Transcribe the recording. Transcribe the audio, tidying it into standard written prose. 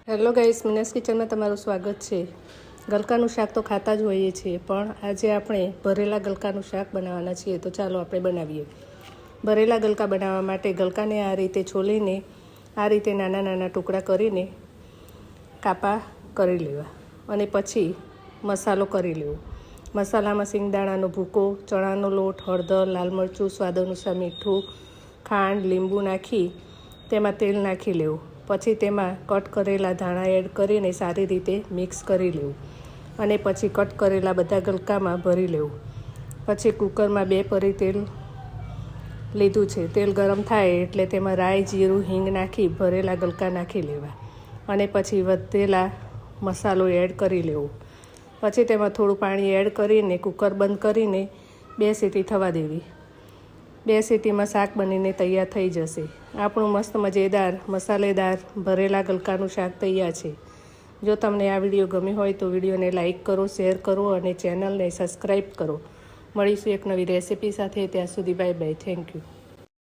Hello guys, મિનાસ કિચનમાં તમારું સ્વાગત છે। ગલકાનું શાક તો ખાતા જ હોઈએ છીએ, પણ આજે આપણે ભરેલા ગલકાનું શાક બનાવવાના છીએ, તો ચાલો આપણે બનાવીએ। ભરેલા ગલકા બનાવવા માટે ગલકાને આ રીતે છોલીને આ રીતે નાના નાના ટુકડા કરીને કાપા કરી લેવા અને પછી મસાલો કરી લેવો। મસાલામાં સિંગદાણાનો ભૂકો, ચણાનો લોટ, હળદર, લાલ મરચું, સ્વાદ અનુસાર મીઠું, ખાંડ, લીંબુ નાખી તેમાં તેલ નાખી લેવું। પછી તેમાં કટ કરેલા ધાણા એડ કરીને સારી રીતે મિક્સ કરી લેવું અને પછી કટ કરેલા બધા ગલકામાં ભરી લેવું। પછી કુકરમાં 2 પરી તેલ લીધું છે। તેલ ગરમ થાય એટલે તેમાં રાઈ, જીરું, હિંગ નાખી ભરેલા ગલકા નાખી લેવા અને પછી વધેલા મસાલો એડ કરી લેવો। પછી તેમાં થોડું પાણી એડ કરીને કુકર બંધ કરીને 2 સીટી થવા દેવી। 2 સીટીમાં શાક બનીને તૈયાર થઈ જશે। આપણું મસ્ત મજેદાર મસાલેદાર ભરેલા ગલકાનું શાક તૈયાર છે। જો તમને આ વિડીયો ગમ્યો હોય તો વિડીયોને લાઇક કરો, શેર કરો અને ચેનલને સબસ્ક્રાઈબ કરો। મળીશું એક નવી રેસિપી સાથે। ત્યાં સુધી બાય બાય, થેન્ક યુ।